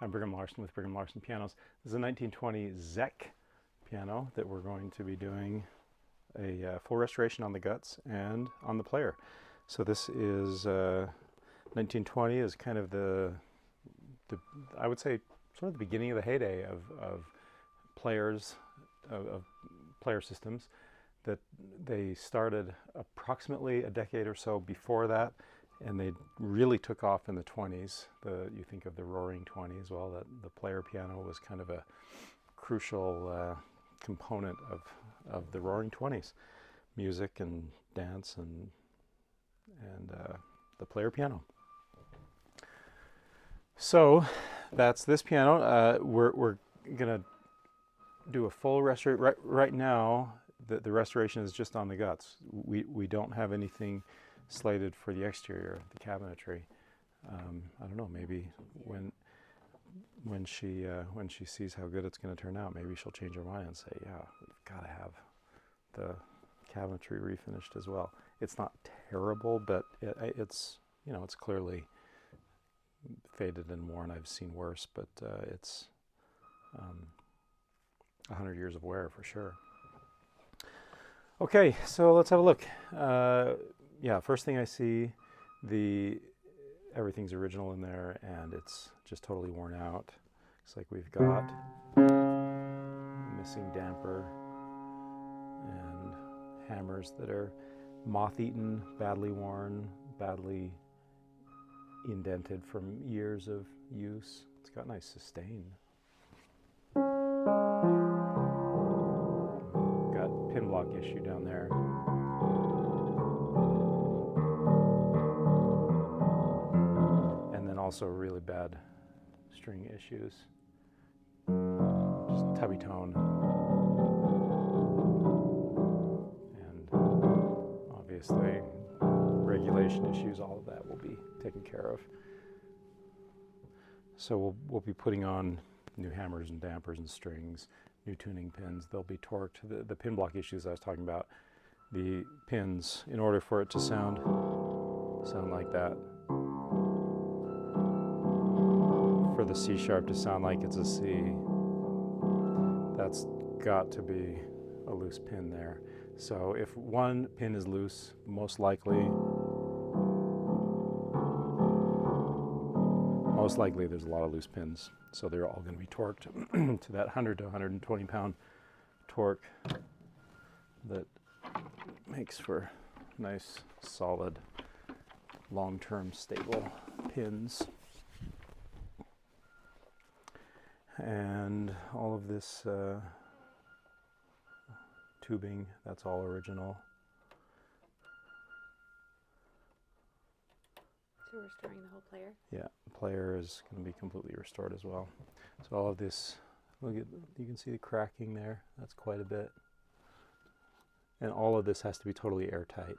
I'm Brigham Larson with Brigham Larson Pianos. This is a 1920 Zeck piano that we're going to be doing a full restoration on the guts and on the player. So this is 1920 is kind of the I would say sort of the beginning of the heyday of players, of player systems. That they started approximately a decade or so before that, and they really took off in the 20s. You think of the Roaring 20s, well, that the player piano was kind of a crucial component of the Roaring 20s. Music and dance and the player piano. So that's this piano. We're gonna do a full restoration. Right now, the restoration is just on the guts. We don't have anything slated for the exterior, the cabinetry. I don't know, maybe when she sees how good it's going to turn out, maybe she'll change her mind and say, yeah, we've got to have the cabinetry refinished as well. It's not terrible, but it's it's clearly faded and worn. I've seen worse, but it's 100 years of wear for sure. Okay, so let's have a look. Yeah, first thing I see, everything's original in there, and it's just totally worn out. Looks like we've got a missing damper and hammers that are moth-eaten, badly worn, badly indented from years of use. It's got nice sustain. Got pin block issue down there. And then also really bad string issues. Just tubby tone. And obviously regulation issues, all of that will be taken care of. So we'll be putting on new hammers and dampers and strings, new tuning pins. They'll be torqued. The pin block issues I was talking about, the pins, in order for it to sound like that, for the C sharp to sound like it's a C, that's got to be a loose pin there. So if one pin is loose, most likely there's a lot of loose pins. So they're all going to be torqued to that 100 to 120 pound torque that makes for nice, solid, long-term, stable pins. And all of this tubing, that's all original. So we're restoring the whole player? Yeah, the player is going to be completely restored as well. So all of this, look at, you can see the cracking there. That's quite a bit. And all of this has to be totally airtight.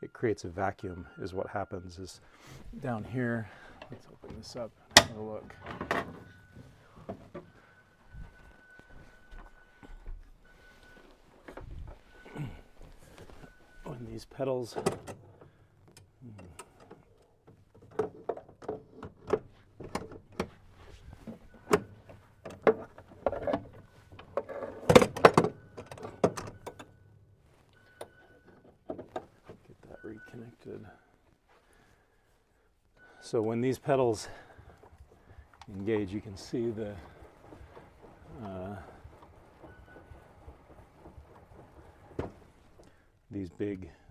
It creates a vacuum is what happens is down here. Let's open this up and have a look. When these pedals reconnected. So when these pedals engage, you can see the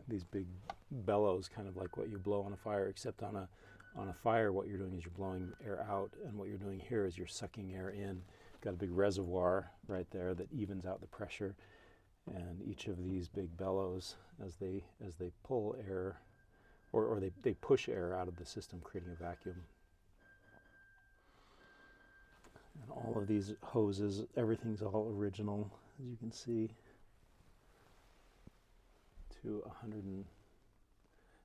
these big bellows, kind of like what you blow on a fire, except on a fire what you're doing is you're blowing air out, and what you're doing here is you're sucking air in. Got a big reservoir right there that evens out the pressure. And each of these big bellows, as they pull air, or they push air out of the system, creating a vacuum. And all of these hoses, everything's all original, as you can see. To 100 and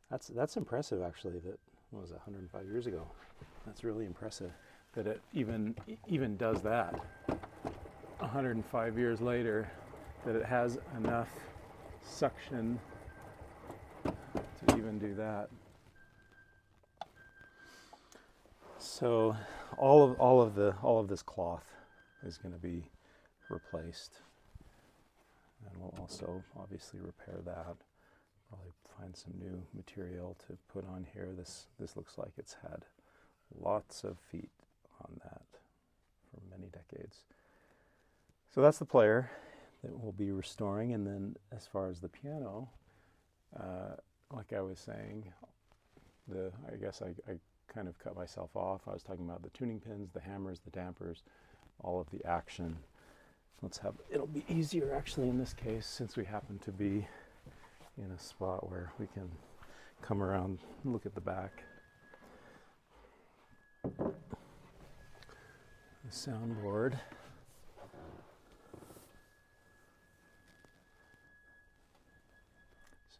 that's impressive, actually. That was 105 years ago. That's really impressive that it even does that. 105 years later, that it has enough suction to even do that. So all of this cloth is going to be replaced, and we'll also obviously repair that. Probably find some new material to put on here. This looks like it's had lots of feet on that for many decades. So that's the player that we'll be restoring. And then as far as the piano, like I was saying, I guess I kind of cut myself off. I was talking about the tuning pins, the hammers, the dampers, all of the action. It'll be easier actually in this case, since we happen to be in a spot where we can come around and look at the back. The soundboard.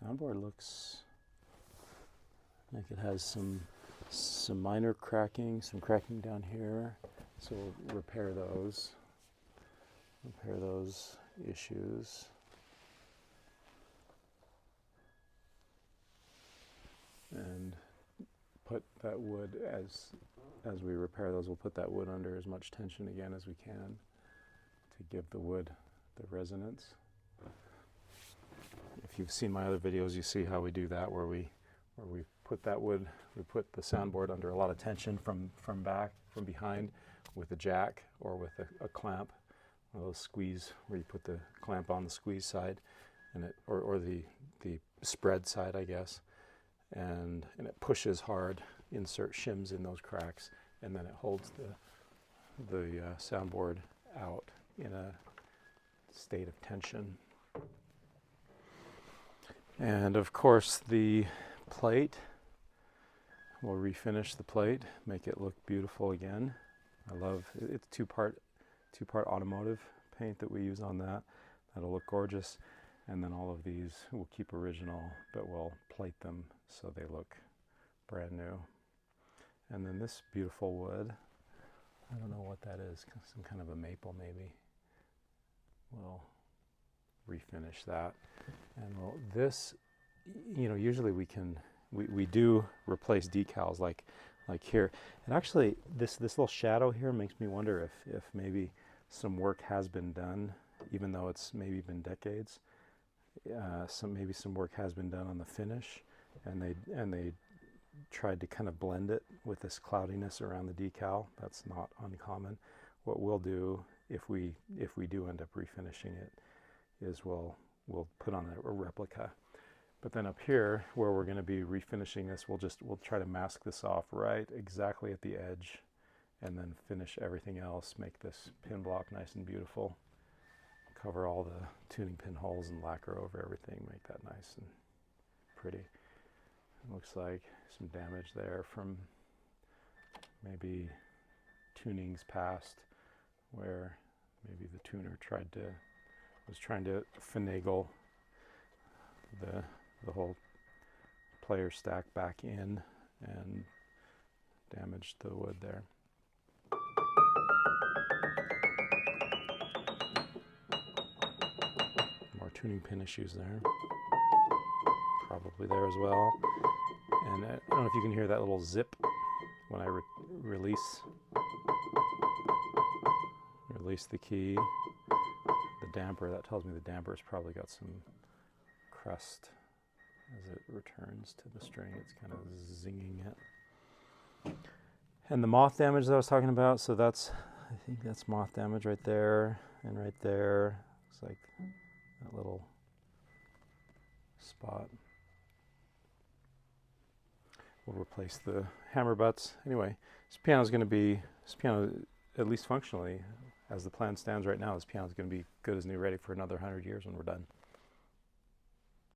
Soundboard looks like it has some minor cracking, some cracking down here. So we'll repair those issues. And put that wood, as we repair those, we'll put that wood under as much tension again as we can to give the wood the resonance. If you've seen my other videos, you see how we do that, where we put that wood, we put the soundboard under a lot of tension from behind with a jack or with a clamp, one of those squeeze where you put the clamp on the squeeze side, and or the spread side, I guess. And it pushes hard, insert shims in those cracks, and then it holds the soundboard out in a state of tension. And of course the plate, we'll refinish the plate, make it look beautiful again. I love it's two-part automotive paint that we use on that. That'll look gorgeous. And then all of these we'll keep original, but we'll plate them so they look brand new. And then this beautiful wood, I don't know what that is, some kind of a maple maybe. We'll refinish that. And this, usually we do replace decals like here. And actually this little shadow here makes me wonder if maybe some work has been done, even though it's maybe been decades. Maybe some work has been done on the finish, and they tried to kind of blend it with this cloudiness around the decal. That's not uncommon. What we'll do if we do end up refinishing it is we'll put on a replica. But then up here where we're going to be refinishing this, we'll try to mask this off right exactly at the edge, and then finish everything else. Make this pin block nice and beautiful. Cover all the tuning pin holes and lacquer over everything, make that nice and pretty. It looks like some damage there from maybe tunings past, where maybe the tuner was trying to finagle the whole player stack back in and damaged the wood there. Tuning pin issues there, probably there as well. And I don't know if you can hear that little zip when I release the key. The damper, that tells me the damper's probably got some crust as it returns to the string. It's kind of zinging it. And the moth damage that I was talking about, so I think that's moth damage right there and right there. Looks like that little spot. We'll replace the hammer butts. Anyway, this piano, at least functionally, as the plan stands right now, this piano is going to be good as new, ready for another 100 years when we're done.